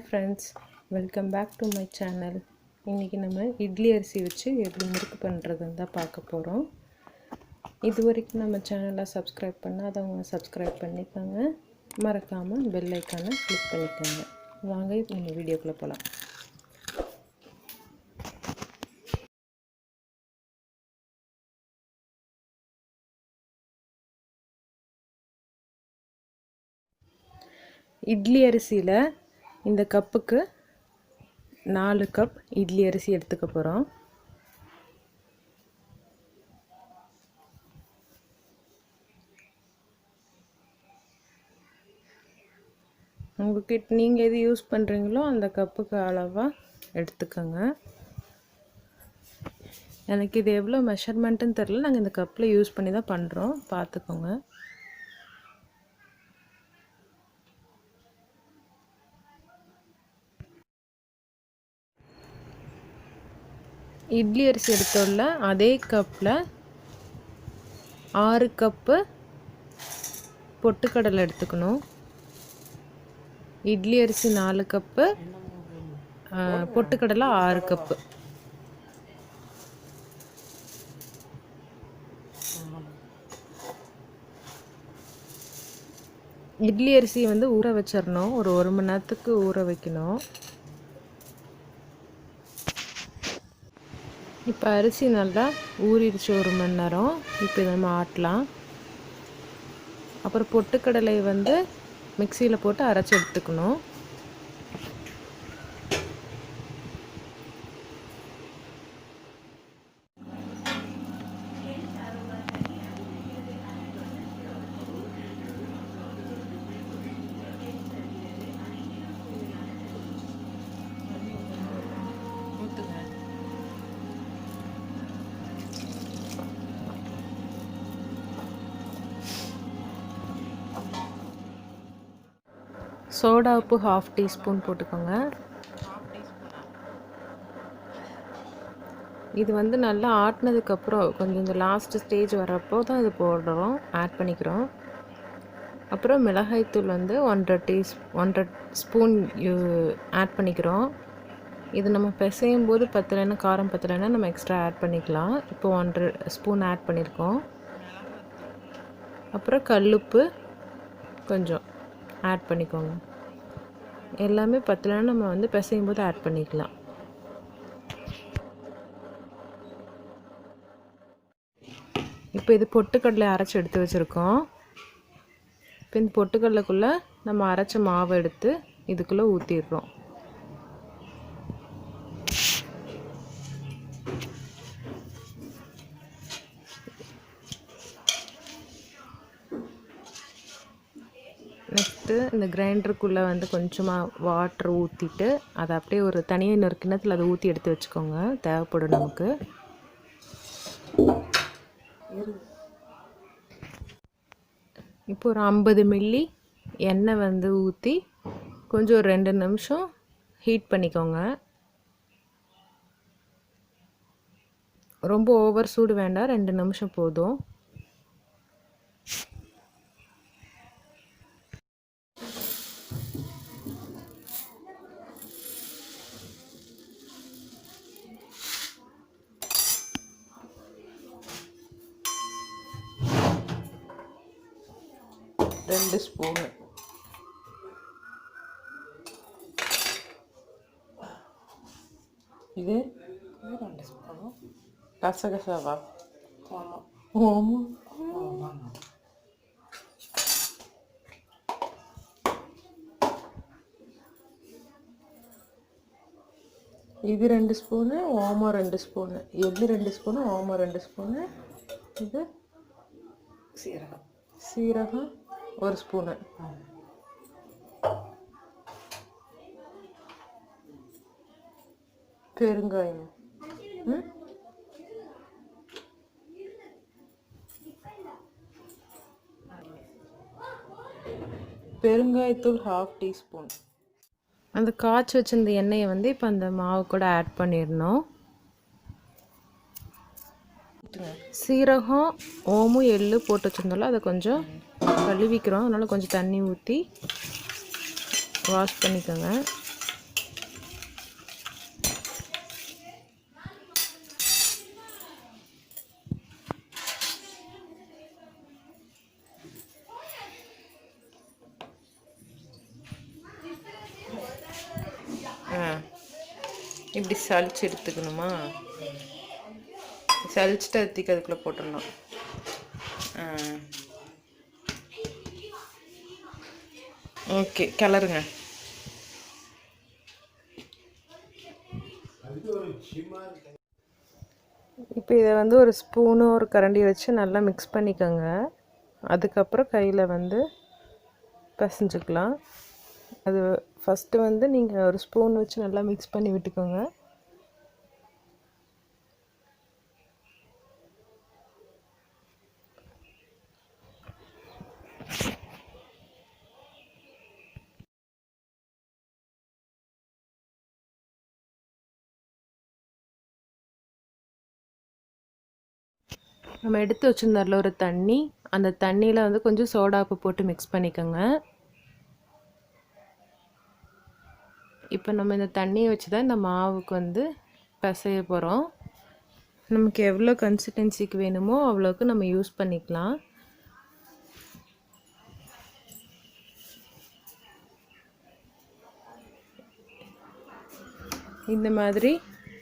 Friends, welcome back to my channel. இன்றைக்கி நம்ம இட்லி அரிசி வச்சு எப்படி முறுக்கு பண்ணுறதுன்னு தான் பார்க்க போகிறோம். இது வரைக்கும் நம்ம சேனலை சப்ஸ்கிரைப் பண்ணாதவங்க சப்ஸ்கிரைப் பண்ணிக்கோங்க. மறக்காமல் பெல் ஐக்கானை கிளிக் பண்ணிக்கோங்க. வாங்க இப்போ நம்ம வீடியோக்குள்ளே போகலாம். இட்லி அரிசியில் இந்த கப்புக்கு 4 கப் இட்லி அரிசி எடுத்துக்க போகிறோம். உங்கள்கிட்ட நீங்கள் எது யூஸ் பண்ணுறீங்களோ அந்த கப்புக்கு அளவாக எடுத்துக்கோங்க. எனக்கு இது எவ்வளோ மெஷர்மெண்ட்டுன்னு தெரில, நாங்கள் இந்த கப்பில் யூஸ் பண்ணி தான் பண்ணுறோம், பார்த்துக்கோங்க. இட்லி அரிசி எடுத்தோம்ல அதே கப்பில் 6 கப்பு பொட்டுக்கடலை எடுத்துக்கணும். இட்லி அரிசி 4 கப்பு, பொட்டுக்கடலை 6 கப்பு. இட்லி அரிசி ஊற வச்சிடணும், ஒரு 1 மணி நேரத்துக்கு ஊற வைக்கணும். இப்போ அரிசி நல்லா ஊறிடுச்சு 1 மணி நேரம். இப்போ இதை நம்ம ஆட்டலாம். அப்புறம் பொட்டுக்கடலை மிக்சியில் போட்டு அரைச்சி எடுத்துக்கணும். சோடா உப்பு 1/2 டீஸ்பூன் போட்டுக்கோங்க. இது நல்லா ஆட்டினதுக்கப்புறம் கொஞ்சம் இந்த லாஸ்ட் ஸ்டேஜ் வரப்போ தான் இது போடுறோம், ஆட் பண்ணிக்கிறோம். அப்புறம் மிளகாய்த்தூள் 1.5 ஸ்பூன் ஆட் பண்ணிக்கிறோம். இது நம்ம பிசையும் போது பத்தலைன்னா, காரம் பத்தலைன்னா நம்ம எக்ஸ்ட்ரா ஆட் பண்ணிக்கலாம். இப்போ 1.5 ஸ்பூன் ஆட் பண்ணியிருக்கோம். அப்புறம் கல்லுப்பு கொஞ்சம் ஆட் பண்ணிக்கோங்க. எல்லாமே பத்தலைன்னா நம்ம பிசையும் போது ஆட் பண்ணிக்கலாம். இப்போ இது பொட்டுக்கடலை அரைச்சி எடுத்து வச்சுருக்கோம். இப்போ இந்த பொட்டுக்கடலைக்குள்ளே நம்ம அரைச்ச மாவை எடுத்து இதுக்குள்ளே ஊற்றிடுறோம். நெக்ஸ்ட்டு இந்த கிரைண்டருக்குள்ளே கொஞ்சமாக வாட்டர் ஊற்றிட்டு அதை அப்படியே ஒரு தனியாக இன்னொரு கிண்ணத்தில் அதை ஊற்றி எடுத்து வச்சுக்கோங்க, தேவைப்படும் நமக்கு. இப்போ ஒரு 50 மில்லி எண்ணெய் ஊற்றி கொஞ்சம் ஒரு 2 நிமிஷம் ஹீட் பண்ணிக்கோங்க. ரொம்ப ஓவர் சூடு வேண்டாம், 2 நிமிஷம் போதும். ரெண்டு ஸ்பூனு இது 2 ஸ்பூனு கசகசாவா, ஓமம் இது 2 ஸ்பூனு, ஓமம் 2 ஸ்பூனு, எள்ளு 2 ஸ்பூனு, ஓமம் 2 ஸ்பூனு, இது சீரகம் 1 ஸ்பூனு, பெருங்காயம், பெருங்காயத்தூள் 1/2 டீஸ்பூன். அந்த காய்ச்சி வச்சிருந்த எண்ணெயை இப்போ அந்த மாவு கூட ஆட் பண்ணிடணும். சீரகம், ஓமம், எள்ளு போட்டு வச்சுருந்தோம்ல அதை கொஞ்சம் கழுவிக்கிறோம். அதனால் கொஞ்சம் தண்ணி ஊற்றி வாஷ் பண்ணிக்கோங்க. ஆ இப்படி சளிச்சு எடுத்துக்கணுமா? சளிச்சுட்டு அத்திக்கு அதுக்குள்ளே போட்டுடணும். ஓகே, கிளறுங்க. இப்போ இதை வந்து ஒரு ஸ்பூனு ஒரு கரண்டி வச்சு நல்லா மிக்ஸ் பண்ணிக்கோங்க. அதுக்கப்புறம் கையில் வந்து பிசைஞ்சுக்கலாம். அது ஃபஸ்ட்டு வந்து நீங்கள் ஒரு ஸ்பூன் வச்சு நல்லா மிக்ஸ் பண்ணி விட்டுக்கோங்க. நம்ம எடுத்து வச்சுருந்தாரில் ஒரு தண்ணி, அந்த தண்ணியில் வந்து கொஞ்சம் சோடாப்பு போட்டு மிக்ஸ் பண்ணிக்கோங்க. இப்போ நம்ம இந்த தண்ணியை வச்சு தான் இந்த மாவுக்கு வந்து பிசைய போகிறோம். நமக்கு எவ்வளோ கன்சிஸ்டன்சிக்கு வேணுமோ அவ்வளோக்கு நம்ம யூஸ் பண்ணிக்கலாம். இந்த மாதிரி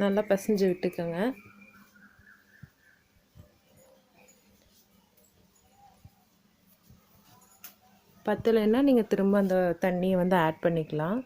நல்லா பிசைஞ்சு விட்டுக்கோங்க. பத்தலைன்னா நீங்கள் திரும்ப அந்த தண்ணியை வந்து ஆட் பண்ணிக்கலாம்.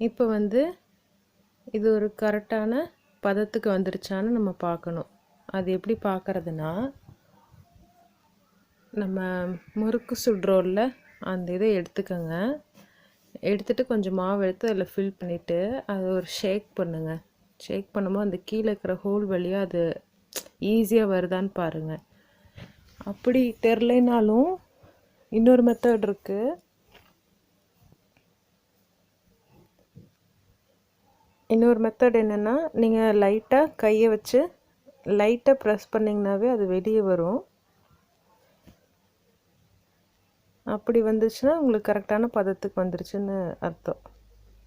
இப்போ வந்து இது ஒரு கரெக்டான பதத்துக்கு வந்துருச்சான்னு நம்ம பார்க்கணும். அது எப்படி பார்க்குறதுனா, நம்ம முறுக்கு சுடுறோல்ல அந்த இதை எடுத்துக்கோங்க. எடுத்துகிட்டு கொஞ்சம் மாவு எடுத்து அதில் ஃபில் பண்ணிவிட்டு அதை ஒரு ஷேக் பண்ணுங்கள். ஷேக் பண்ணும்போது அந்த கீழே இருக்கிற ஹோல் வழியாக அது ஈஸியாக வருதான்னு பாருங்கள். அப்படி தெரிலனாலும் இன்னொரு மெத்தட் இருக்குது. இன்னொரு மெத்தட் என்னென்னா, நீங்கள் லைட்டாக கையை வச்சு லைட்டாக ப்ரெஸ் பண்ணிங்கனாவே அது வெளியே வரும். அப்படி வந்துச்சுன்னா உங்களுக்கு கரெக்டான பதத்துக்கு வந்துருச்சுன்னு அர்த்தம்.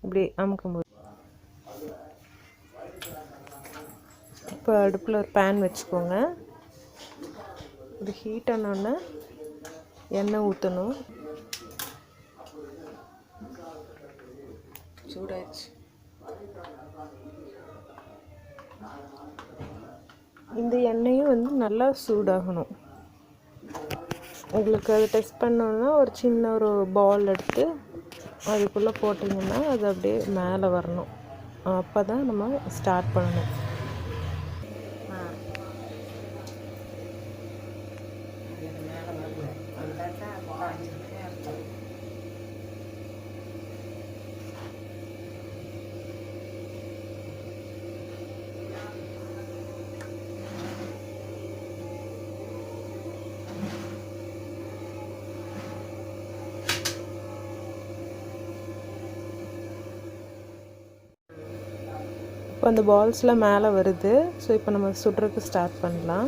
இப்படி அமுக்கும்போது. இப்போ அடுப்பில் ஒரு பேன் வச்சுக்கோங்க. இது ஹீட் ஆனோடனே எண்ணெய் ஊற்றணும். சூடாயிடுச்சு. இந்த எண்ணெயும் வந்து நல்லா சூடாகணும். உங்களுக்கு அதை டெஸ்ட் பண்ணோன்னா ஒரு சின்ன ஒரு பால் எடுத்து அதுக்குள்ளே போட்டிங்கன்னா அது அப்படியே மேலே வரணும். அப்போ தான் நம்ம ஸ்டார்ட் பண்ணணும். இப்போ அந்த பால்ஸ்லாம் மேலே வருது. ஸோ இப்போ நம்ம சுடுறதுக்கு ஸ்டார்ட் பண்ணலாம்.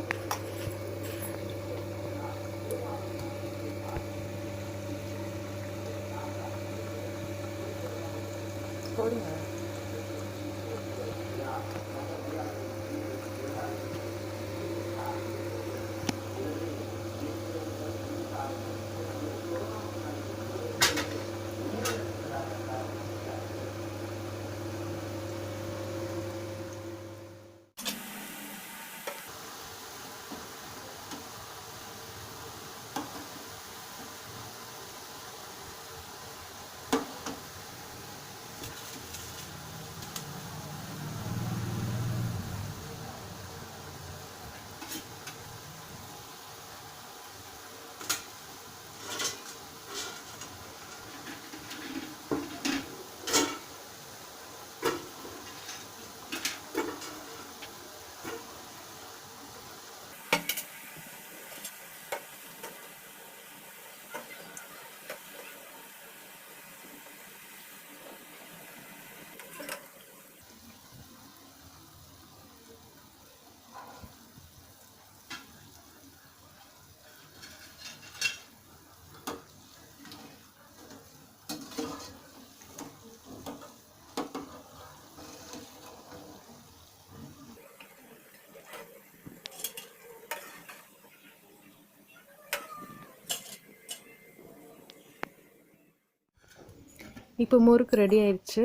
இப்போ முறுக்கு ரெடி ஆயிடுச்சு.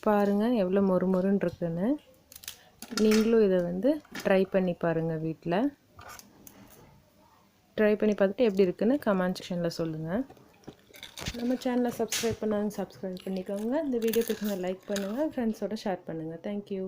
பாருங்கள் எவ்வளோ மொறுன்னு இருக்குன்னு. நீங்களும் இதை வந்து ட்ரை பண்ணி பாருங்கள் வீட்டில். ட்ரை பண்ணி பார்த்துட்டு எப்படி இருக்குன்னு கமெண்ட் செக்ஷனில் சொல்லுங்கள். நம்ம சேனலை சப்ஸ்கிரைப் பண்ணாங்க சப்ஸ்கிரைப் பண்ணிக்கோங்க. இந்த வீடியோ பிடிச்சிருந்தா லைக் பண்ணுங்கள், ஃப்ரெண்ட்ஸோட ஷேர் பண்ணுங்கள். தேங்க்யூ.